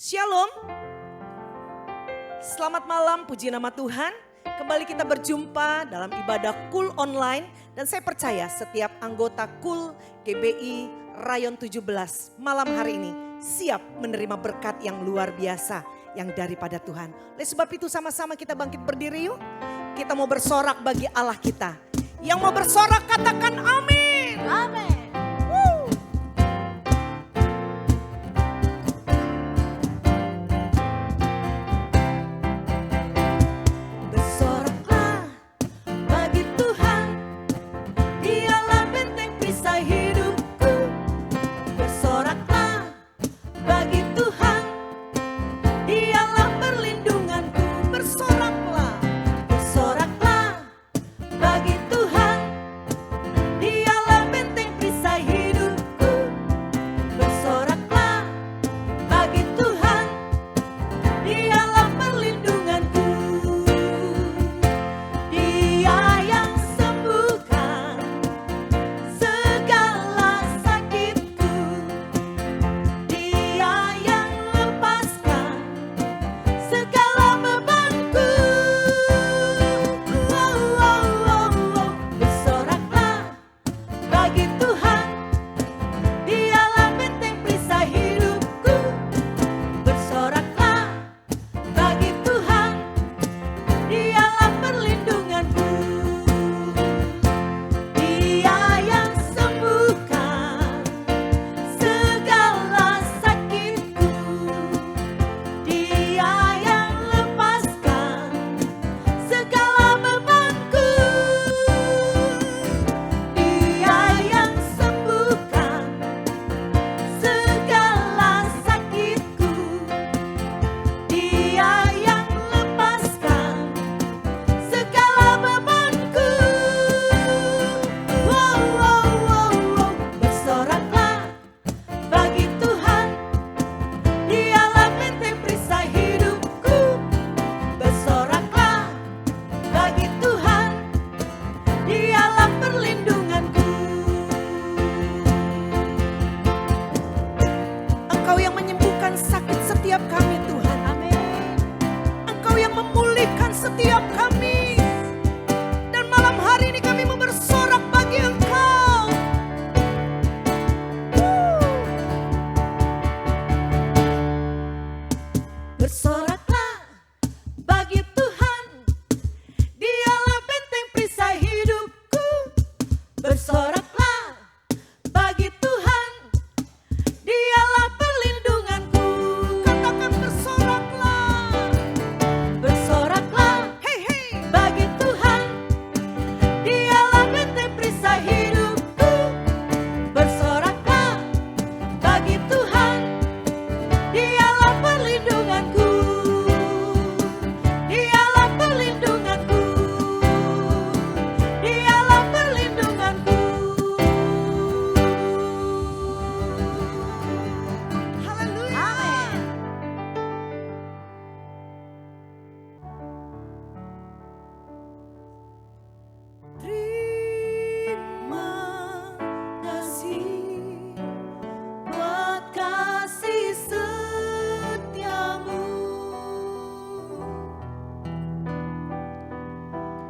Shalom, selamat malam, puji nama Tuhan. Kembali kita berjumpa dalam ibadah KUL online. Dan saya percaya setiap anggota KUL GBI Rayon 17 malam hari ini siap menerima berkat yang luar biasa yang daripada Tuhan. Oleh sebab itu sama-sama kita bangkit berdiri yuk. Kita mau bersorak bagi Allah kita. Yang mau bersorak katakan amin. Amin.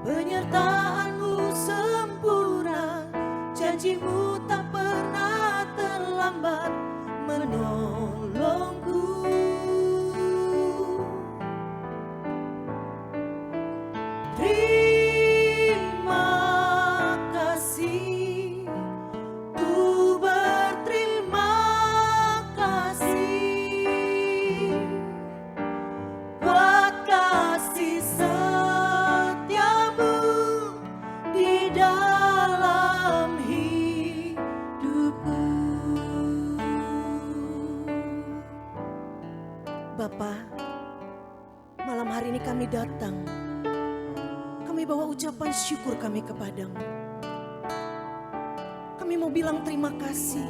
Penyertaan-Mu sempurna, janji-Mu tak pernah terlambat menolongku. Terima kasih, ku berterima kasih buat kasih setiamu di dalam hidupku. Bapa, malam hari ini kami datang. Kami bawa ucapan syukur kami kepadamu. Kami mau bilang terima kasih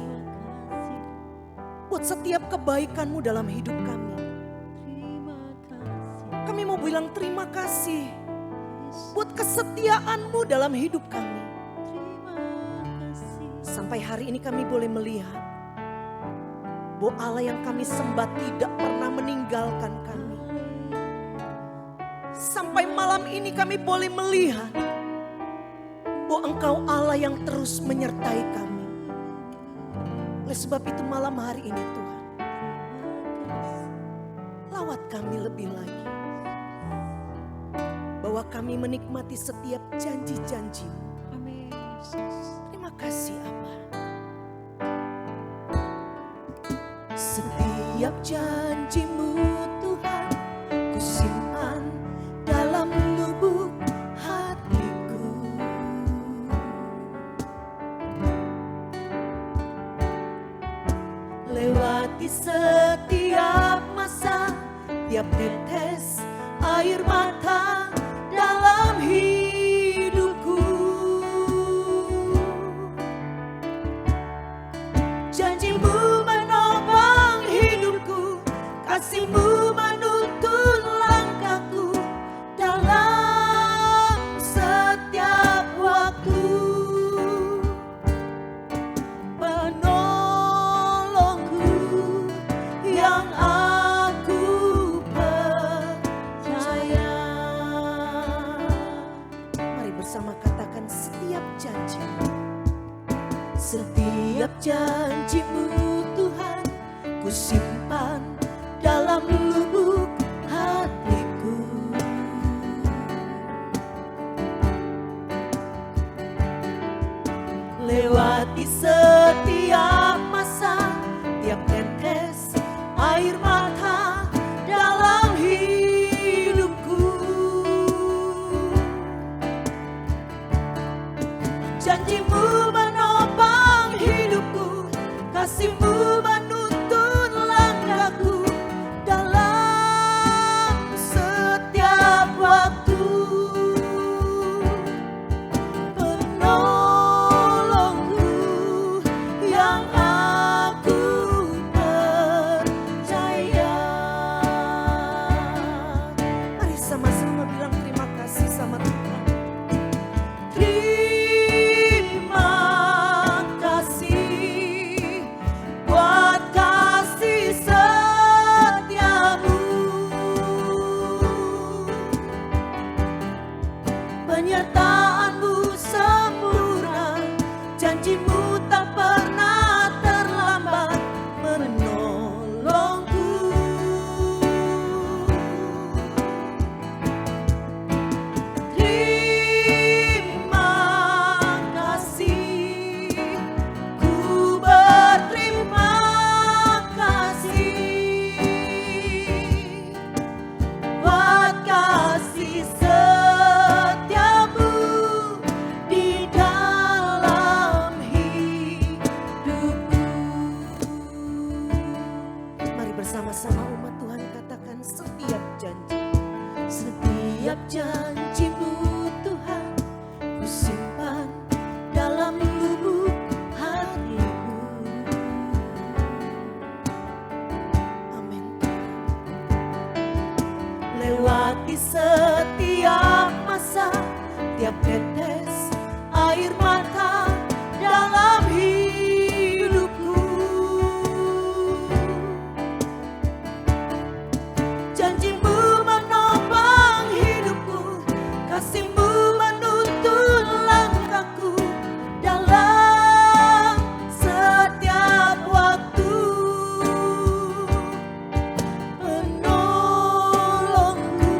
buat setiap kebaikan-Mu dalam hidup kami. Kami mau bilang terima kasih buat kesetiaan-Mu dalam hidup kami. Sampai hari ini kami boleh melihat bahwa Allah yang kami sembah tidak pernah meninggalkan meninggalkan kami. Sampai malam ini kami boleh melihat bahwa Engkau Allah yang terus menyertai kami. Oleh sebab itu malam hari ini Tuhan, lawat kami lebih lagi. Bahwa kami menikmati setiap janji-janji-Mu. Amin. Terima kasih Abba. Setiap janji-Mu Tuhan, ku simpan dalam lubuk hatiku. Lewati setiap masa, tiap tetes air mata dalam hidupku. Janji-Mu menopang hidupku, kasih-Mu menuntun langkahku dalam setiap waktu. Penolongku yang aku percaya. Mari bersama katakan setiap janji. Setiap janji-Mu Tuhan, ku simpan dalam lubuk hatiku. Lewati setiap masa, tiap tetes air mata dalam hidupku. Janji-Mu menopang hidupku, kasih-Mu menuntun langkahku dalam setiap waktu. Penolongku yang aku percaya. Mari sama-sama bilang terima kasih sama Tuhan. Terima kasih buat kasih setiamu. Penyertaan-Mu sempurna, janji-Mu tak pernah terlambat menolongku. Terima kasih, ku berterima kasih buat kasih setiamu di dalam hidupku. Mari bersama-sama umat Tuhan katakan setiap janji. Setiap janji-Mu Tuhan, ku simpan dalam lubuk hatiku. Amin. Lewati setiap masa, tiap tetes air mata dalam hidupku. Janji-Mu menopang hidupku, kasih-Mu menuntun langkahku dalam setiap waktu. Penolongku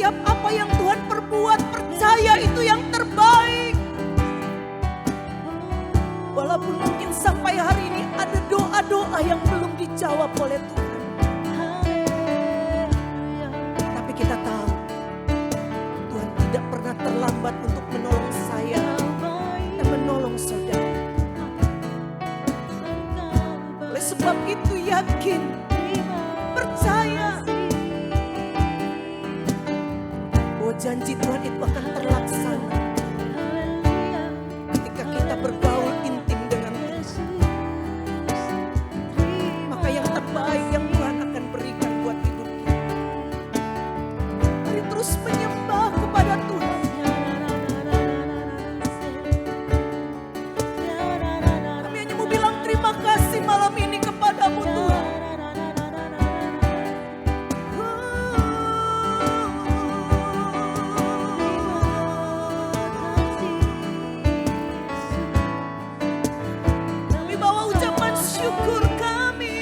setiap apa yang Tuhan perbuat, percaya itu yang terbaik. Walaupun mungkin sampai hari ini ada doa-doa yang belum dijawab oleh Tuhan. Tapi kita tahu Tuhan tidak pernah terlambat untuk menolong saya dan menolong saudara. Oleh sebab itu yakin, percaya bahwa janji Tuhan itu akan terlaksana ketika kita bergaul intim dengan Tuhan. Maka yang terbaik yang Tuhan akan berikan buat hidup kita. Mari terus menyembah kepada Tuhan. Kami hanya mau bilang terima kasih malam ini kepadamu Tuhan. Kami bawa ucapan syukur kami.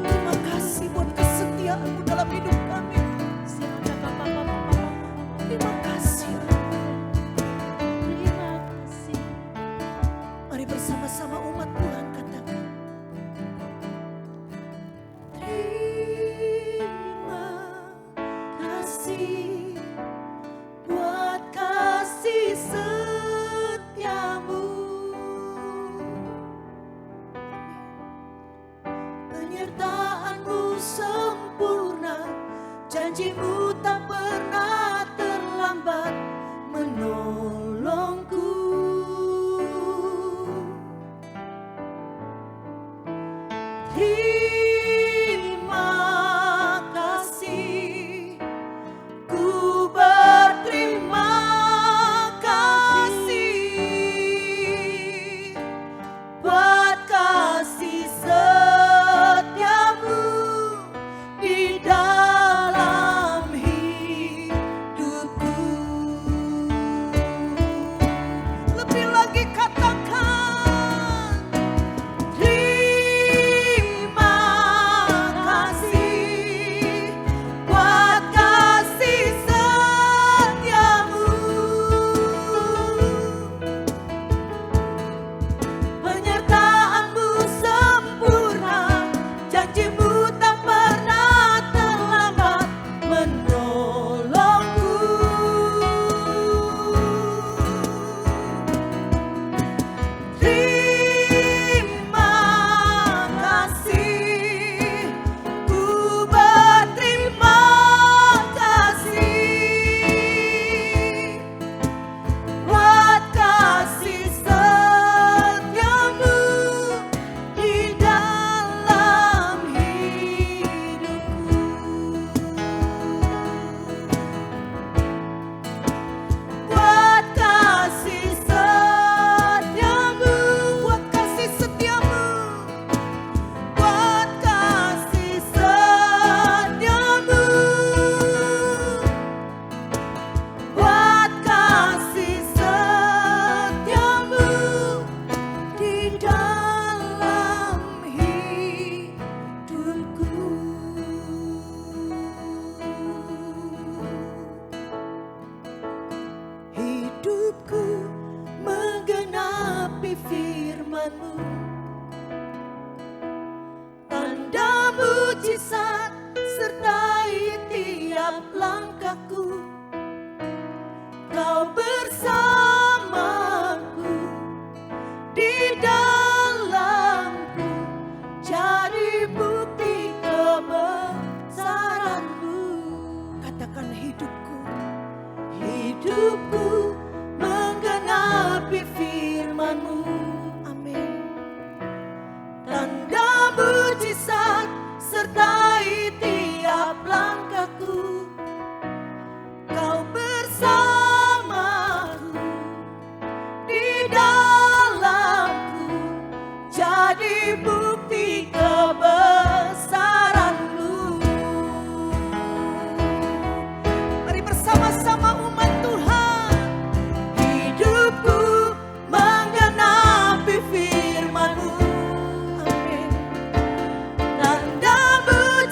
Terima kasih buat kesetiaanmu dalam hidup kami. Terima kasih. Mari bersama-sama umat Tuhan katakan. Terima kasih buat kasih setiamu. Penyertaanmu sempurna, janjimu tak pernah terlambat menolongku. Terima kasih, ku berterima kasih buat kasih setiamu di dalam hidupku. Lebih lagi katakan, terima kasih buat kasih setiamu. Penyertaanmu sempurna, janjimu tak pernah terlambat menolongku. Terima kasih, ku berterima kasih buat kasih setiamu di dalam hidupku. Buat kasih setiamu, buat kasih setiamu, buat kasih setiamu, buat kasih setiamu di dalam hidupku. Hidupku menggenapi firman-Mu, tanda mujizat sertai tiap langkahku. Kau bersamaku di dalamku, jadi bukti kebesaran-Mu. Katakan hidupku, hidupku menggenapi firman-Mu. Amin. Tanda mujizat sertai tiap langkahku.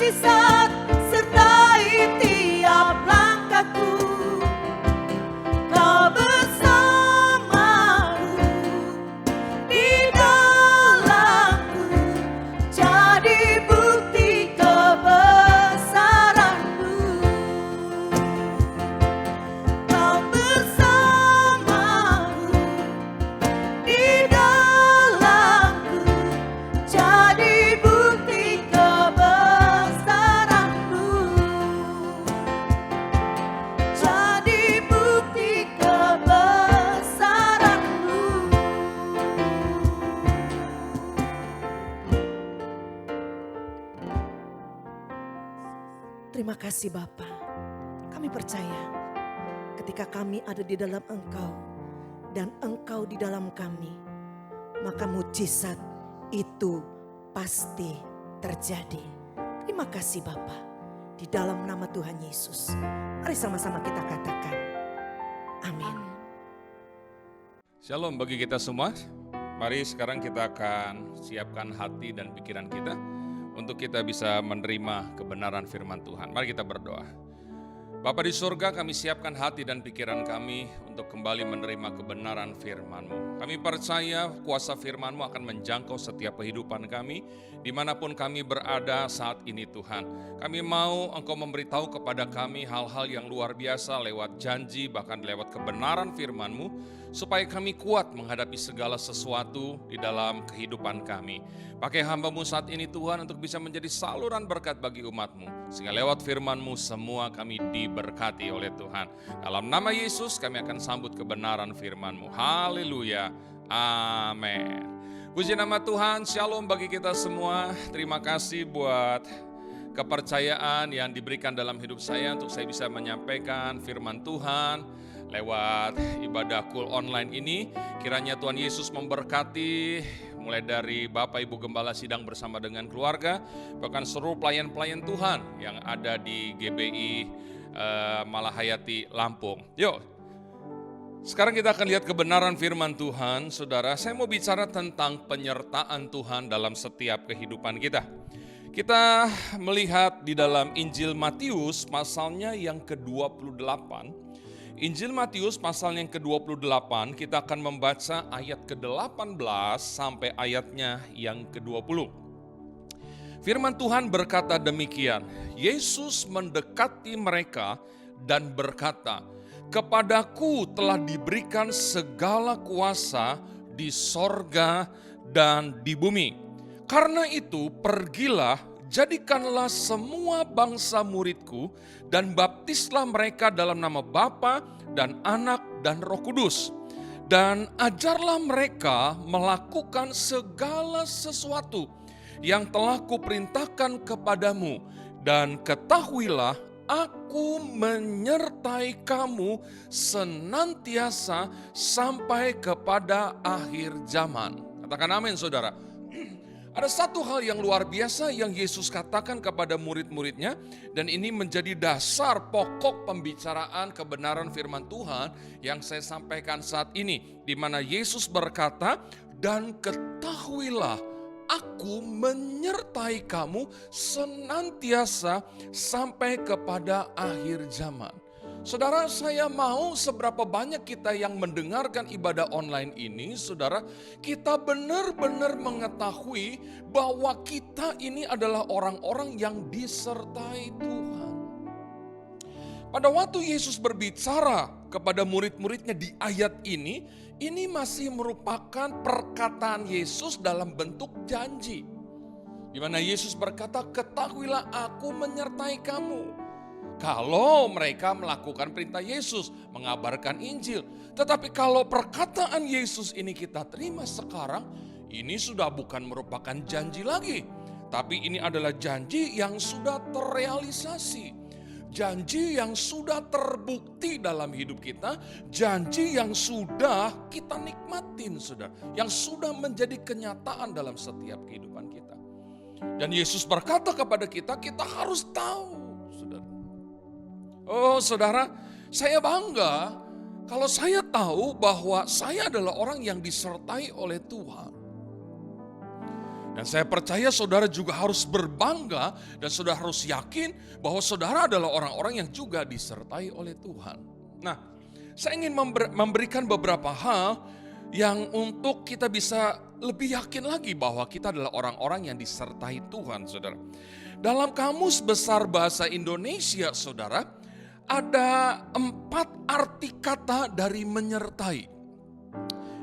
mujizat sertai tiap langkahku. Kau bersamaku di dalamku, jadi bukti kebesaranmu. Kau bersamaku di dalamku, jadi bukti kebesaranmu. Jadi bukti kebesaranmu. Terima kasih Bapa. Kami percaya ketika kami ada di dalam Engkau dan Engkau di dalam kami, maka mujizat itu pasti terjadi. Terima kasih Bapa. Di dalam nama Tuhan Yesus. Mari sama-sama kita katakan. Amin. Shalom bagi kita semua. Mari sekarang kita akan siapkan hati dan pikiran kita untuk kita bisa menerima kebenaran firman Tuhan. Mari kita berdoa. Bapa di surga, kami siapkan hati dan pikiran kami untuk kembali menerima kebenaran firman-Mu. Kami percaya kuasa firman-Mu akan menjangkau setiap kehidupan kami, dimanapun kami berada saat ini Tuhan. Kami mau Engkau memberitahu kepada kami hal-hal yang luar biasa lewat janji, bahkan lewat kebenaran firman-Mu, supaya kami kuat menghadapi segala sesuatu di dalam kehidupan kami. Pakai hamba-Mu saat ini Tuhan untuk bisa menjadi saluran berkat bagi umat-Mu, sehingga lewat firman-Mu semua kami diberkati oleh Tuhan. Dalam nama Yesus kami akan sambut kebenaran firman-Mu. Haleluya. Amin. Puji nama Tuhan, shalom bagi kita semua. Terima kasih buat kepercayaan yang diberikan dalam hidup saya untuk saya bisa menyampaikan firman Tuhan lewat ibadah Cool Online ini. Kiranya Tuhan Yesus memberkati mulai dari Bapak Ibu Gembala Sidang bersama dengan keluarga, bahkan seluruh pelayan-pelayan Tuhan yang ada di GBI Malahayati Lampung. Yuk, sekarang kita akan lihat kebenaran firman Tuhan. Saudara, saya mau bicara tentang penyertaan Tuhan dalam setiap kehidupan kita. Kita melihat di dalam Injil Matius pasalnya yang ke-28. Injil Matius pasal yang ke-28, kita akan membaca ayat ke-18 sampai ayatnya yang ke-20. Firman Tuhan berkata demikian, Yesus mendekati mereka dan berkata, "Kepadaku telah diberikan segala kuasa di sorga dan di bumi. Karena itu pergilah, jadikanlah semua bangsa muridku dan baptislah mereka dalam nama Bapa dan Anak dan Roh Kudus. Dan ajarlah mereka melakukan segala sesuatu yang telah kuperintahkan kepadamu. Dan ketahuilah, aku menyertai kamu senantiasa sampai kepada akhir zaman." Katakan amin saudara. Ada satu hal yang luar biasa yang Yesus katakan kepada murid-muridnya, dan ini menjadi dasar pokok pembicaraan kebenaran firman Tuhan yang saya sampaikan saat ini, di mana Yesus berkata, "Dan ketahuilah, aku menyertai kamu senantiasa sampai kepada akhir zaman." Saudara, saya mau seberapa banyak kita yang mendengarkan ibadah online ini, saudara, kita benar-benar mengetahui bahwa kita ini adalah orang-orang yang disertai Tuhan. Pada waktu Yesus berbicara kepada murid-muridnya di ayat ini masih merupakan perkataan Yesus dalam bentuk janji. Di mana Yesus berkata, "Ketahuilah aku menyertai kamu." Kalau mereka melakukan perintah Yesus, mengabarkan Injil. Tetapi kalau perkataan Yesus ini kita terima sekarang, ini sudah bukan merupakan janji lagi. Tapi ini adalah janji yang sudah terrealisasi. Janji yang sudah terbukti dalam hidup kita. Janji yang sudah kita nikmatin, saudara. Yang sudah menjadi kenyataan dalam setiap kehidupan kita. Dan Yesus berkata kepada kita, kita harus tahu. Oh saudara, saya bangga kalau saya tahu bahwa saya adalah orang yang disertai oleh Tuhan. Dan saya percaya saudara juga harus berbangga dan saudara harus yakin bahwa saudara adalah orang-orang yang juga disertai oleh Tuhan. Nah, saya ingin memberikan beberapa hal yang untuk kita bisa lebih yakin lagi bahwa kita adalah orang-orang yang disertai Tuhan, saudara. Dalam Kamus Besar Bahasa Indonesia, saudara, ada 4 arti kata dari menyertai.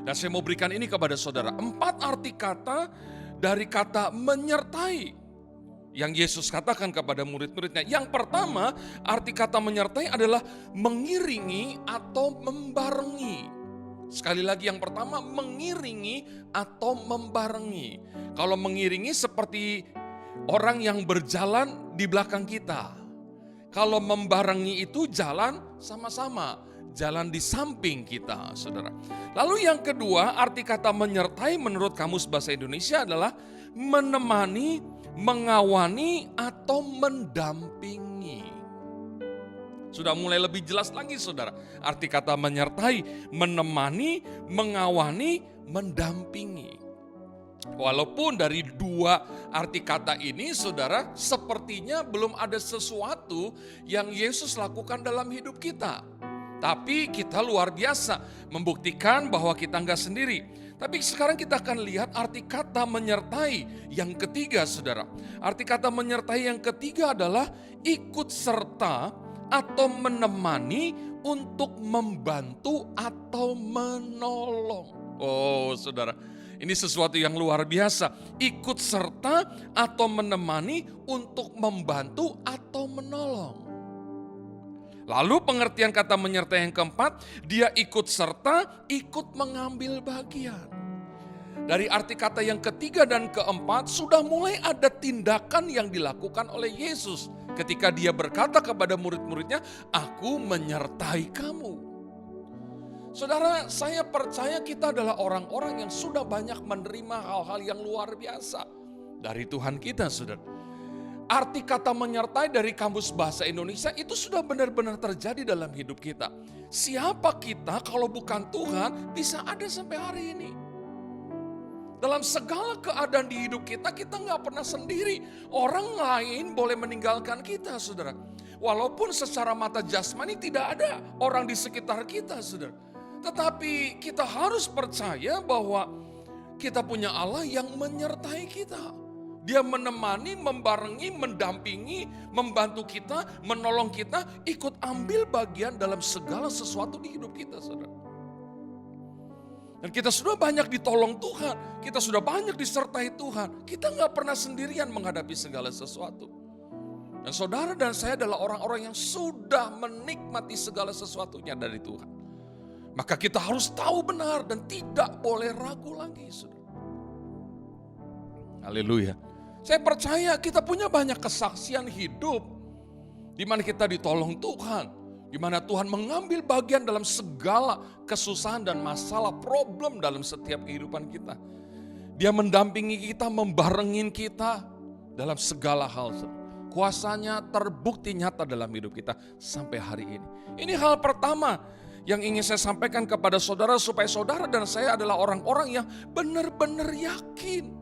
Dan saya mau berikan ini kepada saudara, 4 arti kata dari kata menyertai yang Yesus katakan kepada murid-muridnya. Yang pertama, arti kata menyertai adalah mengiringi atau membarengi. Sekali lagi, yang pertama, mengiringi atau membarengi. Kalau mengiringi seperti orang yang berjalan di belakang kita. Kalau membarengi itu jalan sama-sama, jalan di samping kita, saudara. Lalu yang kedua, arti kata menyertai menurut Kamus Bahasa Indonesia adalah menemani, mengawani, atau mendampingi. Sudah mulai lebih jelas lagi, saudara. Arti kata menyertai, menemani, mengawani, mendampingi. Walaupun dari 2 arti kata ini, saudara, sepertinya belum ada sesuatu yang Yesus lakukan dalam hidup kita. Tapi kita luar biasa membuktikan bahwa kita enggak sendiri. Tapi sekarang kita akan lihat arti kata menyertai yang ketiga, saudara. Arti kata menyertai yang ketiga adalah ikut serta atau menemani untuk membantu atau menolong. Oh, saudara, ini sesuatu yang luar biasa. Ikut serta atau menemani untuk membantu atau menolong. Lalu pengertian kata menyertai yang keempat, dia ikut serta, ikut mengambil bagian. Dari arti kata yang ketiga dan keempat, sudah mulai ada tindakan yang dilakukan oleh Yesus. Ketika dia berkata kepada murid-muridnya, aku menyertai kamu. Saudara, saya percaya kita adalah orang-orang yang sudah banyak menerima hal-hal yang luar biasa dari Tuhan kita, saudara. Arti kata menyertai dari Kamus Bahasa Indonesia itu sudah benar-benar terjadi dalam hidup kita. Siapa kita kalau bukan Tuhan bisa ada sampai hari ini? Dalam segala keadaan di hidup kita, kita nggak pernah sendiri. Orang lain boleh meninggalkan kita, saudara. Walaupun secara mata jasmani tidak ada orang di sekitar kita, saudara. Tetapi kita harus percaya bahwa kita punya Allah yang menyertai kita. Dia menemani, membarengi, mendampingi, membantu kita, menolong kita, ikut ambil bagian dalam segala sesuatu di hidup kita, saudara. Dan kita sudah banyak ditolong Tuhan, kita sudah banyak disertai Tuhan. Kita nggak pernah sendirian menghadapi segala sesuatu. Dan saudara dan saya adalah orang-orang yang sudah menikmati segala sesuatunya dari Tuhan. Maka kita harus tahu benar dan tidak boleh ragu lagi, saudara. Haleluya. Saya percaya kita punya banyak kesaksian hidup di mana kita ditolong Tuhan, di mana Tuhan mengambil bagian dalam segala kesusahan dan masalah, problem dalam setiap kehidupan kita. Dia mendampingi kita, membarengin kita dalam segala hal. Kuasanya terbukti nyata dalam hidup kita sampai hari ini. Ini hal pertama yang ingin saya sampaikan kepada saudara supaya saudara dan saya adalah orang-orang yang benar-benar yakin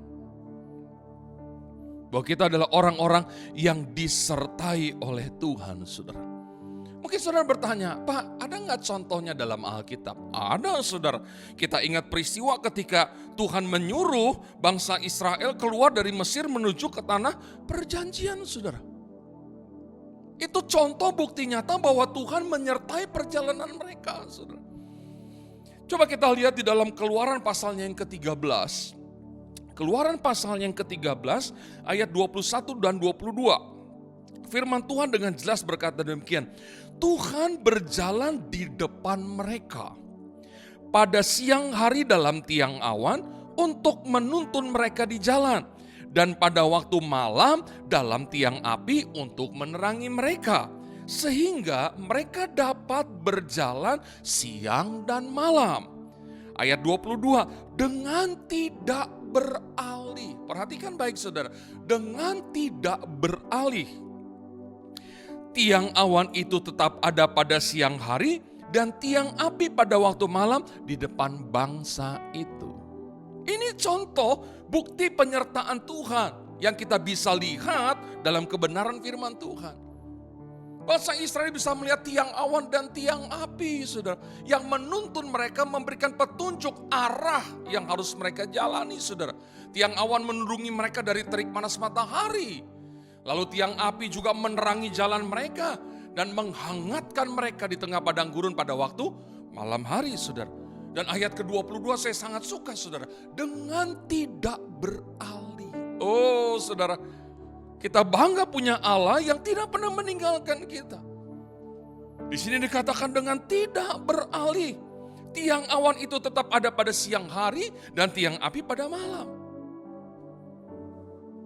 bahwa kita adalah orang-orang yang disertai oleh Tuhan, saudara. Mungkin saudara bertanya, Pak, ada nggak contohnya dalam Alkitab? Ada, saudara. Kita ingat peristiwa ketika Tuhan menyuruh bangsa Israel keluar dari Mesir menuju ke tanah perjanjian, saudara. Itu contoh bukti nyata bahwa Tuhan menyertai perjalanan mereka, saudara. Coba kita lihat di dalam Keluaran pasalnya yang ke-13. Keluaran pasal yang ke-13 ayat 21 dan 22. Firman Tuhan dengan jelas berkata demikian. Tuhan berjalan di depan mereka pada siang hari dalam tiang awan untuk menuntun mereka di jalan. Dan pada waktu malam dalam tiang api untuk menerangi mereka. Sehingga mereka dapat berjalan siang dan malam. Ayat 22, dengan tidak beralih. Perhatikan baik saudara, dengan tidak beralih. Tiang awan itu tetap ada pada siang hari dan tiang api pada waktu malam di depan bangsa itu. Ini contoh bukti penyertaan Tuhan yang kita bisa lihat dalam kebenaran firman Tuhan. Bangsa Israel bisa melihat tiang awan dan tiang api, saudara, yang menuntun mereka, memberikan petunjuk arah yang harus mereka jalani, saudara. Tiang awan menurungi mereka dari terik panas matahari. Lalu tiang api juga menerangi jalan mereka dan menghangatkan mereka di tengah padang gurun pada waktu malam hari, saudara. Dan ayat ke-22 saya sangat suka, saudara. Dengan tidak beralih. Oh, saudara. Kita bangga punya Allah yang tidak pernah meninggalkan kita. Di sini dikatakan dengan tidak beralih. Tiang awan itu tetap ada pada siang hari dan tiang api pada malam.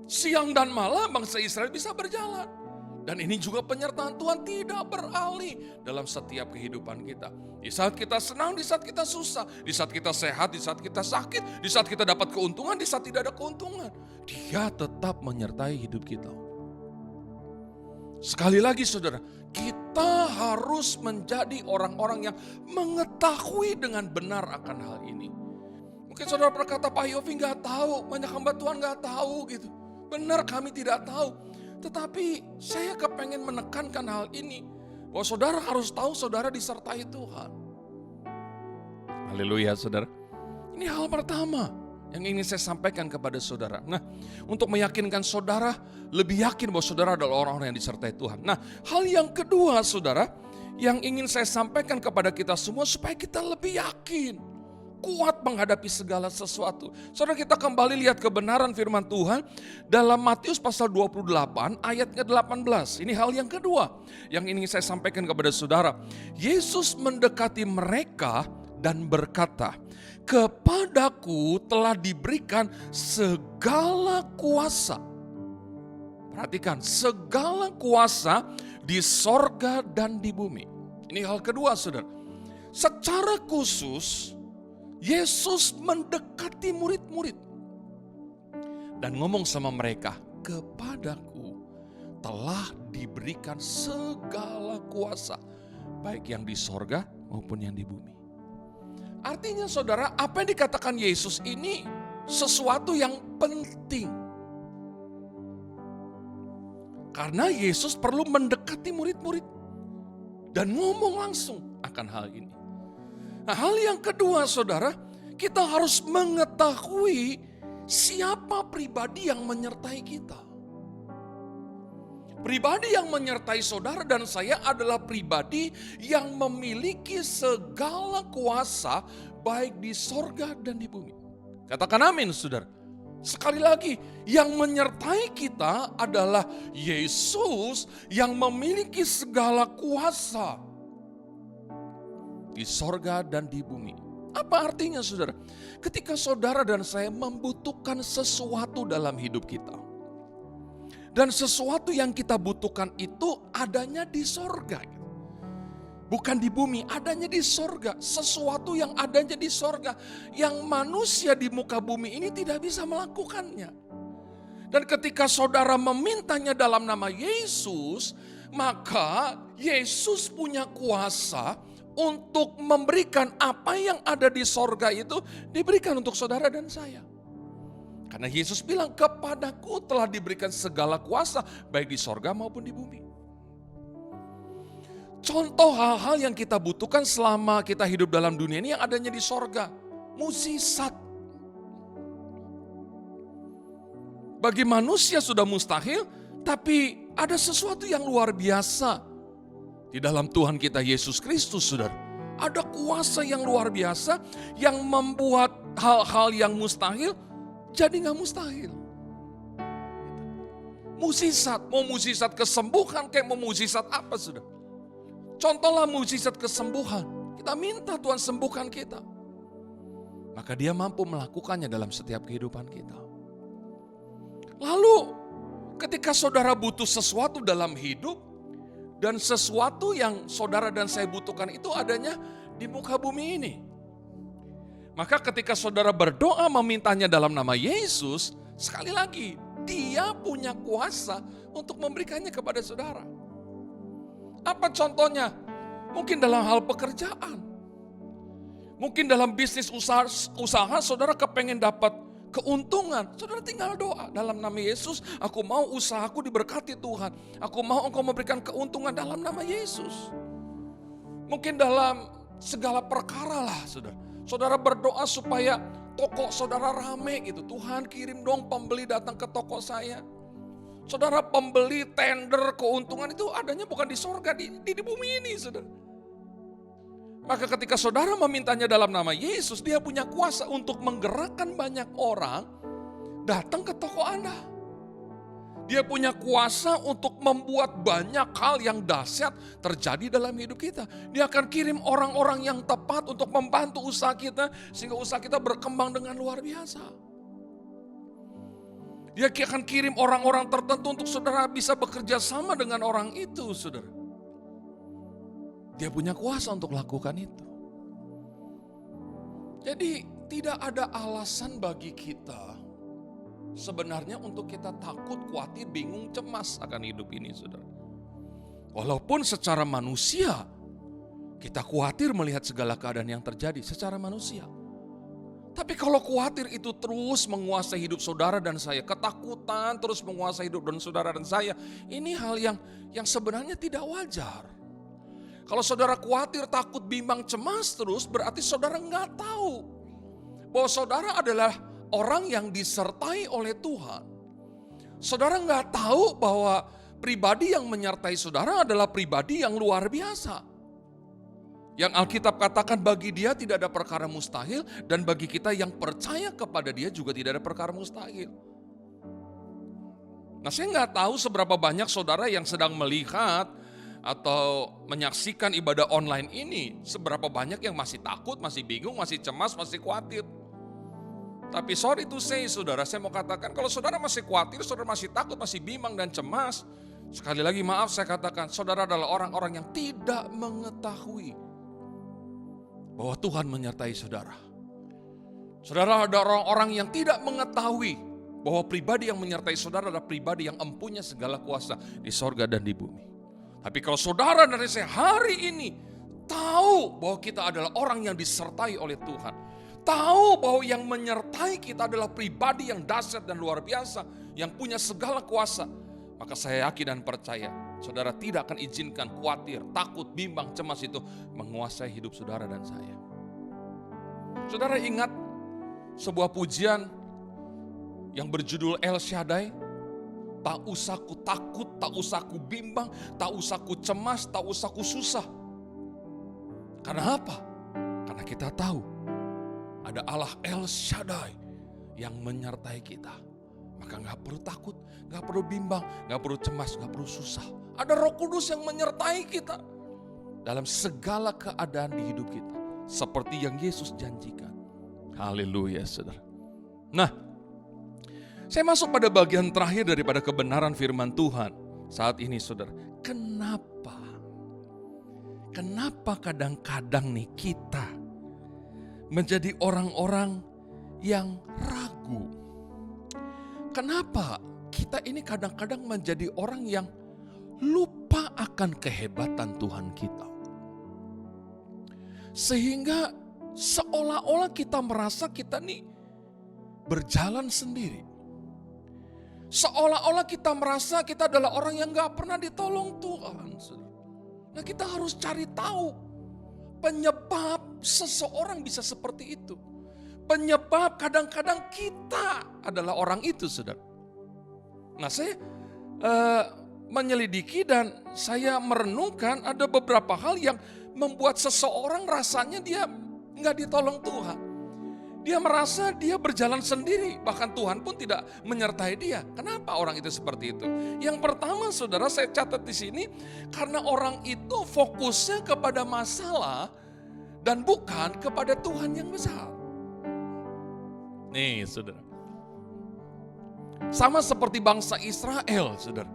Siang dan malam bangsa Israel bisa berjalan. Dan ini juga penyertaan Tuhan tidak beralih dalam setiap kehidupan kita. Di saat kita senang, di saat kita susah, di saat kita sehat, di saat kita sakit, di saat kita dapat keuntungan, di saat tidak ada keuntungan. Dia tetap menyertai hidup kita. Sekali lagi saudara, kita harus menjadi orang-orang yang mengetahui dengan benar akan hal ini. Mungkin saudara berkata, Pak Yofi gak tahu, banyak hamba Tuhan gak tahu gitu. Benar, kami tidak tahu. Tetapi saya kepengen menekankan hal ini. Bahwa saudara harus tahu saudara disertai Tuhan. Haleluya saudara. Ini hal pertama yang ingin saya sampaikan kepada saudara. Nah, untuk meyakinkan saudara, lebih yakin bahwa saudara adalah orang-orang yang disertai Tuhan. Nah, hal yang kedua saudara, yang ingin saya sampaikan kepada kita semua supaya kita lebih yakin, kuat menghadapi segala sesuatu. Saudara, kita kembali lihat kebenaran firman Tuhan dalam Matius pasal 28 ayatnya 18. Ini hal yang kedua yang ingin saya sampaikan kepada saudara. Yesus mendekati mereka dan berkata, kepadaku telah diberikan segala kuasa. Perhatikan, segala kuasa di sorga dan di bumi. Ini hal kedua saudara. Secara khusus Yesus mendekati murid-murid dan ngomong sama mereka, kepadaku telah diberikan segala kuasa, baik yang di sorga maupun yang di bumi. Artinya saudara, apa yang dikatakan Yesus ini sesuatu yang penting. Karena Yesus perlu mendekati murid-murid dan ngomong langsung akan hal ini. Nah, hal yang kedua saudara, kita harus mengetahui siapa pribadi yang menyertai kita. Pribadi yang menyertai saudara dan saya adalah pribadi yang memiliki segala kuasa baik di sorga dan di bumi. Katakan amin saudara. Sekali lagi, yang menyertai kita adalah Yesus yang memiliki segala kuasa di sorga dan di bumi. Apa artinya saudara? Ketika saudara dan saya membutuhkan sesuatu dalam hidup kita. Dan sesuatu yang kita butuhkan itu adanya di sorga. Bukan di bumi, adanya di sorga. Sesuatu yang adanya di sorga. Yang manusia di muka bumi ini tidak bisa melakukannya. Dan ketika saudara memintanya dalam nama Yesus, maka Yesus punya kuasa untuk memberikan apa yang ada di sorga itu diberikan untuk saudara dan saya. Karena Yesus bilang, kepadaku telah diberikan segala kuasa baik di sorga maupun di bumi. Contoh hal-hal yang kita butuhkan selama kita hidup dalam dunia ini yang adanya di sorga. Mukjizat. Bagi manusia sudah mustahil, tapi ada sesuatu yang luar biasa. Di dalam Tuhan kita Yesus Kristus, saudara. Ada kuasa yang luar biasa yang membuat hal-hal yang mustahil jadi gak mustahil. Mukjizat, mau mukjizat kesembuhan kayak mau mukjizat apa sudah. Contohlah mukjizat kesembuhan. Kita minta Tuhan sembuhkan kita. Maka dia mampu melakukannya dalam setiap kehidupan kita. Lalu ketika saudara butuh sesuatu dalam hidup, dan sesuatu yang saudara dan saya butuhkan itu adanya di muka bumi ini. Maka ketika saudara berdoa memintanya dalam nama Yesus, sekali lagi dia punya kuasa untuk memberikannya kepada saudara. Apa contohnya? Mungkin dalam hal pekerjaan. Mungkin dalam bisnis usaha saudara kepengen dapat keuntungan, saudara tinggal doa dalam nama Yesus. Aku mau usahaku diberkati Tuhan. Aku mau Engkau memberikan keuntungan dalam nama Yesus. Mungkin dalam segala perkara lah saudara. Saudara berdoa supaya toko saudara rame gitu. Tuhan kirim dong pembeli datang ke toko saya. Saudara, pembeli, tender, keuntungan itu adanya bukan di sorga, di bumi ini saudara. Maka ketika saudara memintanya dalam nama Yesus, dia punya kuasa untuk menggerakkan banyak orang datang ke toko Anda. Dia punya kuasa untuk membuat banyak hal yang dahsyat terjadi dalam hidup kita. Dia akan kirim orang-orang yang tepat untuk membantu usaha kita, sehingga usaha kita berkembang dengan luar biasa. Dia akan kirim orang-orang tertentu untuk saudara bisa bekerja sama dengan orang itu, saudara. Dia punya kuasa untuk lakukan itu. Jadi tidak ada alasan bagi kita sebenarnya untuk kita takut, khawatir, bingung, cemas akan hidup ini, saudara. Walaupun secara manusia kita khawatir melihat segala keadaan yang terjadi secara manusia. Tapi kalau khawatir itu terus menguasai hidup saudara dan saya, ketakutan terus menguasai hidup dan saudara dan saya, ini hal yang sebenarnya tidak wajar. Kalau saudara khawatir, takut, bimbang, cemas terus, berarti saudara nggak tahu bahwa saudara adalah orang yang disertai oleh Tuhan. Saudara nggak tahu bahwa pribadi yang menyertai saudara adalah pribadi yang luar biasa. Yang Alkitab katakan bagi dia tidak ada perkara mustahil, dan bagi kita yang percaya kepada dia juga tidak ada perkara mustahil. Nah, saya nggak tahu seberapa banyak saudara yang sedang melihat atau menyaksikan ibadah online ini, seberapa banyak yang masih takut, masih bingung, masih cemas, masih khawatir. Tapi sorry to say saudara, saya mau katakan kalau saudara masih khawatir, saudara masih takut, masih bimbang dan cemas, sekali lagi maaf saya katakan, saudara adalah orang-orang yang tidak mengetahui bahwa Tuhan menyertai saudara. Saudara ada orang-orang yang tidak mengetahui bahwa pribadi yang menyertai saudara adalah pribadi yang empunya segala kuasa di sorga dan di bumi. Tapi kalau saudara dan saya hari ini tahu bahwa kita adalah orang yang disertai oleh Tuhan, tahu bahwa yang menyertai kita adalah pribadi yang dahsyat dan luar biasa, yang punya segala kuasa, maka saya yakin dan percaya saudara tidak akan izinkan khawatir, takut, bimbang, cemas itu menguasai hidup saudara dan saya. Saudara ingat sebuah pujian yang berjudul El Shaddai? Tak usah ku takut, tak usah ku bimbang, tak usah ku cemas, tak usah ku susah. Karena apa? Karena kita tahu ada Allah El Shaddai yang menyertai kita. Maka gak perlu takut, gak perlu bimbang, gak perlu cemas, gak perlu susah. Ada Roh Kudus yang menyertai kita dalam segala keadaan di hidup kita, seperti yang Yesus janjikan. Haleluya, saudara. Nah, saya masuk pada bagian terakhir daripada kebenaran firman Tuhan saat ini, saudara. Kenapa kadang-kadang nih kita menjadi orang-orang yang ragu? Kenapa kita ini kadang-kadang menjadi orang yang lupa akan kehebatan Tuhan kita? Sehingga seolah-olah kita merasa kita nih berjalan sendiri. Seolah-olah kita merasa kita adalah orang yang gak pernah ditolong Tuhan. Nah, kita harus cari tahu penyebab seseorang bisa seperti itu. Penyebab kadang-kadang kita adalah orang itu, saudara. Nah, saya menyelidiki dan saya merenungkan ada beberapa hal yang membuat seseorang rasanya dia gak ditolong Tuhan. Dia merasa dia berjalan sendiri, bahkan Tuhan pun tidak menyertai dia. Kenapa orang itu seperti itu? Yang pertama, saudara, saya catat di sini, karena orang itu fokusnya kepada masalah dan bukan kepada Tuhan yang besar. Nih, saudara. Sama seperti bangsa Israel, saudara.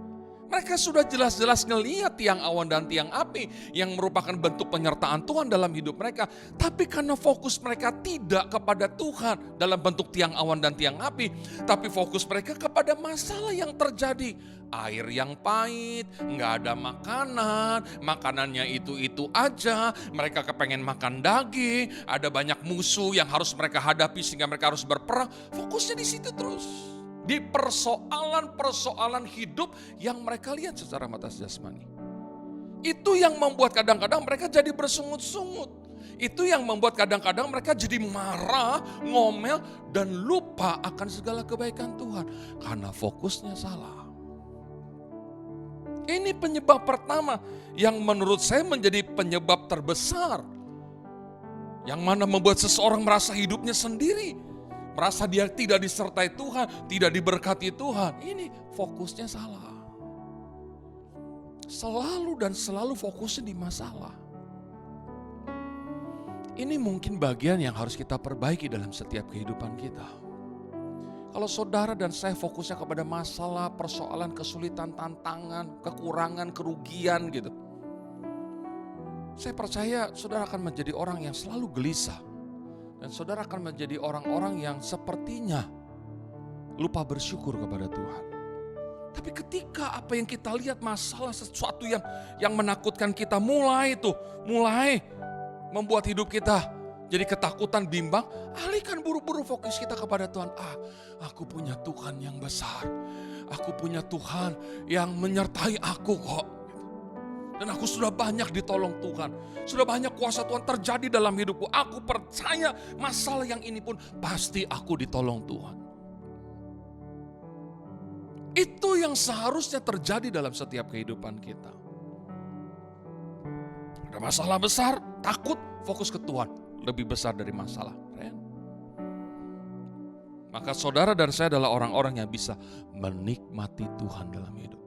Mereka sudah jelas-jelas ngelihat tiang awan dan tiang api yang merupakan bentuk penyertaan Tuhan dalam hidup mereka. Tapi karena fokus mereka tidak kepada Tuhan dalam bentuk tiang awan dan tiang api, tapi fokus mereka kepada masalah yang terjadi. Air yang pahit, nggak ada makanan, makanannya itu-itu aja. Mereka kepengen makan daging, ada banyak musuh yang harus mereka hadapi sehingga mereka harus berperang. Fokusnya di situ terus. Di persoalan-persoalan hidup yang mereka lihat secara mata jasmani. Itu yang membuat kadang-kadang mereka jadi bersungut-sungut. Itu yang membuat kadang-kadang mereka jadi marah, ngomel, dan lupa akan segala kebaikan Tuhan. Karena fokusnya salah. Ini penyebab pertama yang menurut saya menjadi penyebab terbesar. Yang mana membuat seseorang merasa hidupnya sendiri. Merasa dia tidak disertai Tuhan, tidak diberkati Tuhan. Ini fokusnya salah. Selalu dan selalu fokusnya di masalah. Ini mungkin bagian yang harus kita perbaiki dalam setiap kehidupan kita. Kalau saudara dan saya fokusnya kepada masalah, persoalan, kesulitan, tantangan, kekurangan, kerugian gitu. Saya percaya saudara akan menjadi orang yang selalu gelisah. Dan saudara akan menjadi orang-orang yang sepertinya lupa bersyukur kepada Tuhan. Tapi ketika apa yang kita lihat masalah sesuatu yang menakutkan kita mulai membuat hidup kita jadi ketakutan, bimbang, alihkan buru-buru fokus kita kepada Tuhan. Aku punya Tuhan yang besar. Aku punya Tuhan yang menyertai aku kok. Dan aku sudah banyak ditolong Tuhan. Sudah banyak kuasa Tuhan terjadi dalam hidupku. Aku percaya masalah yang ini pun pasti aku ditolong Tuhan. Itu yang seharusnya terjadi dalam setiap kehidupan kita. Ada masalah besar, takut, fokus ke Tuhan. Lebih besar dari masalah. Maka saudara dan saya adalah orang-orang yang bisa menikmati Tuhan dalam hidup.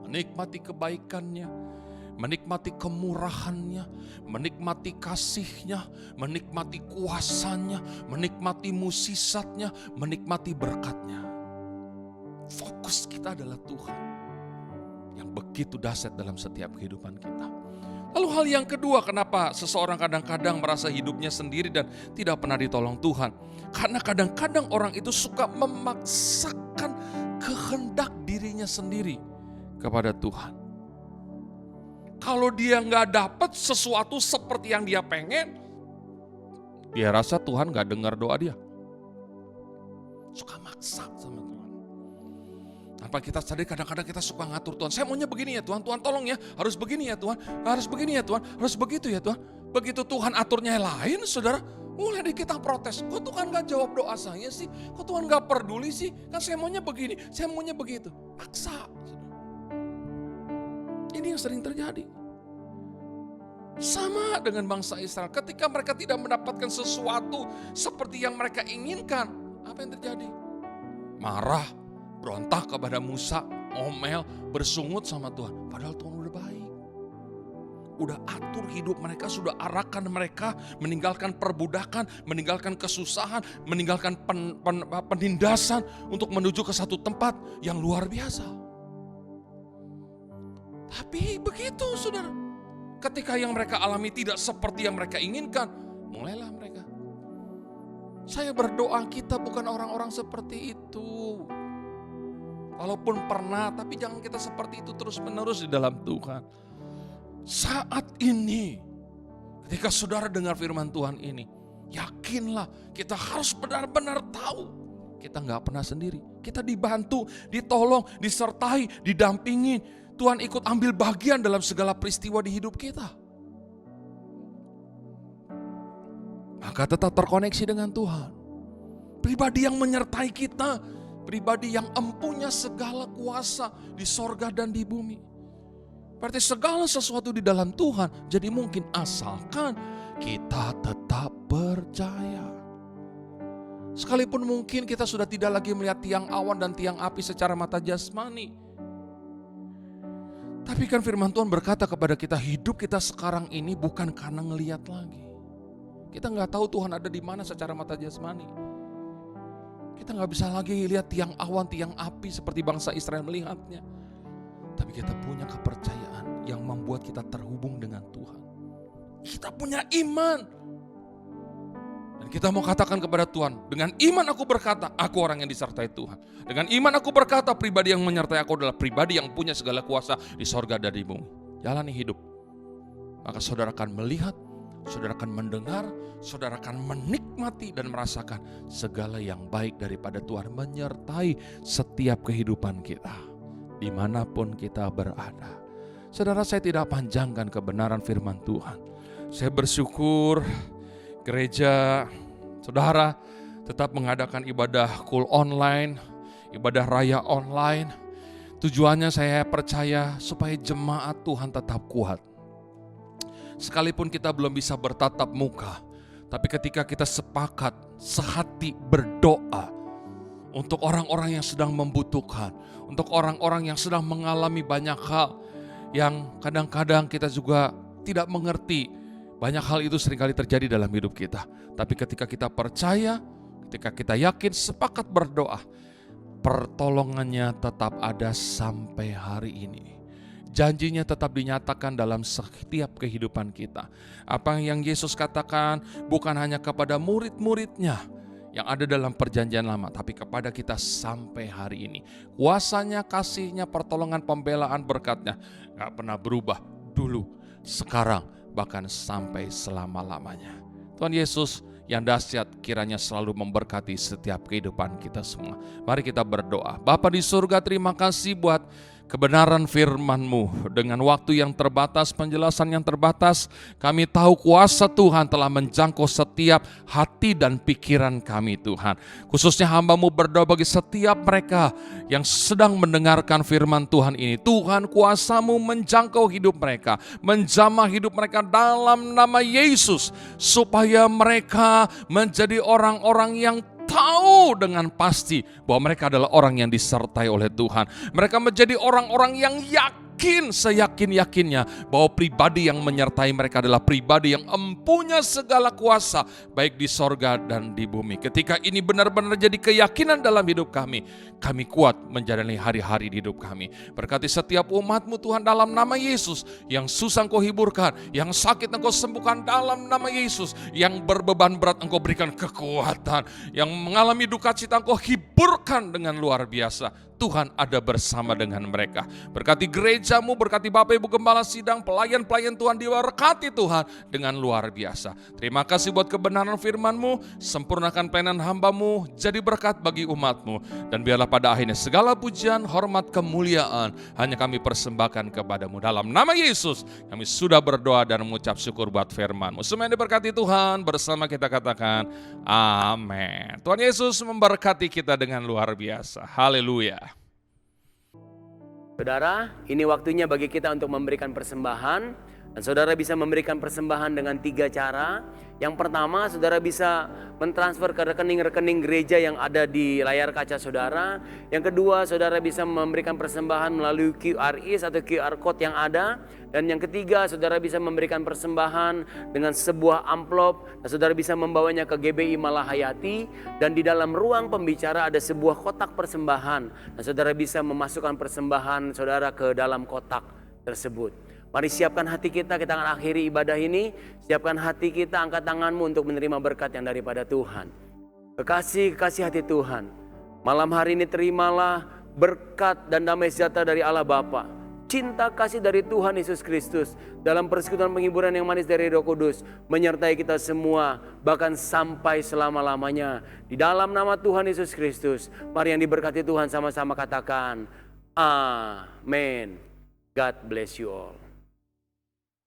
Menikmati kebaikannya, menikmati kemurahannya, menikmati kasihnya, menikmati kuasanya, menikmati musisatnya, menikmati berkatnya. Fokus kita adalah Tuhan yang begitu dahsyat dalam setiap kehidupan kita. Lalu hal yang kedua, kenapa seseorang kadang-kadang merasa hidupnya sendiri dan tidak pernah ditolong Tuhan? Karena kadang-kadang orang itu suka memaksakan kehendak dirinya sendiri kepada Tuhan. Kalau dia nggak dapat sesuatu seperti yang dia pengen, dia rasa Tuhan nggak dengar doa dia. Suka maksa sama Tuhan. Tanpa kita sadar kadang-kadang kita suka ngatur Tuhan. Saya maunya begini ya Tuhan, Tuhan tolong ya. Harus begini ya Tuhan, harus begini ya Tuhan, harus begitu ya Tuhan. Begitu Tuhan aturnya lain, saudara, mulai deh kita protes. Kok Tuhan gak jawab doa saya sih? Kok Tuhan gak peduli sih? Kan saya maunya begini, saya maunya begitu. Paksa. Ini yang sering terjadi. Sama dengan bangsa Israel. Ketika mereka tidak mendapatkan sesuatu seperti yang mereka inginkan, apa yang terjadi? Marah, berontak kepada Musa, omel, bersungut sama Tuhan. Padahal Tuhan udah baik. Udah atur hidup mereka, sudah arahkan mereka meninggalkan perbudakan, meninggalkan kesusahan, meninggalkan penindasan untuk menuju ke satu tempat yang luar biasa. Tapi begitu saudara, ketika yang mereka alami tidak seperti yang mereka inginkan, mulailah mereka. Saya berdoa kita bukan orang-orang seperti itu. Walaupun pernah, tapi jangan kita seperti itu terus-menerus di dalam Tuhan. Saat ini, ketika saudara dengar firman Tuhan ini, yakinlah kita harus benar-benar tahu. Kita gak pernah sendiri. Kita dibantu, ditolong, disertai, didampingi. Tuhan ikut ambil bagian dalam segala peristiwa di hidup kita. Maka tetap terkoneksi dengan Tuhan. Pribadi yang menyertai kita, pribadi yang empunya segala kuasa di sorga dan di bumi. Berarti segala sesuatu di dalam Tuhan jadi mungkin asalkan kita tetap percaya. Sekalipun mungkin kita sudah tidak lagi melihat tiang awan dan tiang api secara mata jasmani. Tapi kan firman Tuhan berkata kepada kita, hidup kita sekarang ini bukan karena ngelihat lagi. Kita gak tahu Tuhan ada di mana secara mata jasmani. Kita gak bisa lagi lihat tiang awan, tiang api seperti bangsa Israel melihatnya. tapi kita punya kepercayaan yang membuat kita terhubung dengan Tuhan. Kita punya iman. Dan kita mau katakan kepada Tuhan, dengan iman aku berkata, aku orang yang disertai Tuhan. Dengan iman aku berkata, pribadi yang menyertai aku adalah pribadi yang punya segala kuasa di sorga dan di bumi. Jalani hidup. Maka saudara akan melihat, saudara akan mendengar, saudara akan menikmati dan merasakan segala yang baik daripada Tuhan menyertai setiap kehidupan kita, dimanapun kita berada. Saudara, saya tidak panjangkan kebenaran firman Tuhan. Saya bersyukur gereja saudara tetap mengadakan ibadah kul online, ibadah raya online. Tujuannya saya percaya supaya jemaat Tuhan tetap kuat. Sekalipun kita belum bisa bertatap muka, tapi ketika kita sepakat, sehati berdoa untuk orang-orang yang sedang membutuhkan, untuk orang-orang yang sedang mengalami banyak hal yang kadang-kadang kita juga tidak mengerti. Banyak hal itu seringkali terjadi dalam hidup kita. Tapi ketika kita percaya, ketika kita yakin, sepakat berdoa, pertolongannya tetap ada sampai hari ini. Janjinya tetap dinyatakan dalam setiap kehidupan kita. Apa yang Yesus katakan bukan hanya kepada murid-muridnya yang ada dalam perjanjian lama, tapi kepada kita sampai hari ini. Kuasanya, kasihnya, pertolongan, pembelaan, berkatnya gak pernah berubah dulu, sekarang, bahkan sampai selama-lamanya. Tuhan Yesus yang dahsyat kiranya selalu memberkati setiap kehidupan kita semua. Mari kita berdoa. Bapa di surga, terima kasih buat kebenaran firman-Mu. Dengan waktu yang terbatas, penjelasan yang terbatas, kami tahu kuasa Tuhan telah menjangkau setiap hati dan pikiran kami Tuhan. Khususnya hamba-Mu berdoa bagi setiap mereka yang sedang mendengarkan firman Tuhan ini. Tuhan, kuasa-Mu menjangkau hidup mereka, menjamah hidup mereka dalam nama Yesus, supaya mereka menjadi orang-orang yang tahu dengan pasti bahwa mereka adalah orang yang disertai oleh Tuhan. Mereka menjadi orang-orang yang yakin, seyakin-yakinnya bahwa pribadi yang menyertai mereka adalah pribadi yang empunya segala kuasa, baik di sorga dan di bumi. Ketika ini benar-benar jadi keyakinan dalam hidup kami kuat menjalani hari-hari di hidup kami. Berkati setiap umat-Mu Tuhan dalam nama Yesus. Yang susah Engkau hiburkan, yang sakit Engkau sembuhkan dalam nama Yesus. Yang berbeban berat Engkau berikan kekuatan, yang mengalami duka cita Engkau hiburkan dengan luar biasa. Tuhan ada bersama dengan mereka. Berkati gereja-Mu, berkati Bapak Ibu Gembala Sidang, pelayan-pelayan Tuhan, diberkati Tuhan dengan luar biasa. Terima kasih buat kebenaran firman-Mu, sempurnakan pelayanan hamba-Mu, jadi berkat bagi umat-Mu. Dan biarlah pada akhirnya segala pujian, hormat, kemuliaan hanya kami persembahkan kepada-Mu. Dalam nama Yesus kami sudah berdoa dan mengucap syukur buat firman-Mu. Semua yang diberkati Tuhan, bersama kita katakan amin. Tuhan Yesus memberkati kita dengan luar biasa. Haleluya. Saudara, ini waktunya bagi kita untuk memberikan persembahan. Dan saudara bisa memberikan persembahan dengan 3 cara. Yang pertama, saudara bisa mentransfer ke rekening-rekening gereja yang ada di layar kaca saudara. Yang kedua, saudara bisa memberikan persembahan melalui QRIS atau QR Code yang ada. Dan yang ketiga, saudara bisa memberikan persembahan dengan sebuah amplop. Dan saudara bisa membawanya ke GBI Malahayati. Dan di dalam ruang pembicara ada sebuah kotak persembahan. Dan saudara bisa memasukkan persembahan saudara ke dalam kotak tersebut. Mari siapkan hati kita akan akhiri ibadah ini. Siapkan hati kita, angkat tanganmu untuk menerima berkat yang daripada Tuhan. Kekasih hati Tuhan, malam hari ini terimalah berkat dan damai sejahtera dari Allah Bapa, cinta kasih dari Tuhan Yesus Kristus, dalam persekutuan penghiburan yang manis dari Roh Kudus, menyertai kita semua, bahkan sampai selama-lamanya. Di dalam nama Tuhan Yesus Kristus, mari yang diberkati Tuhan sama-sama katakan, amin. God bless you all.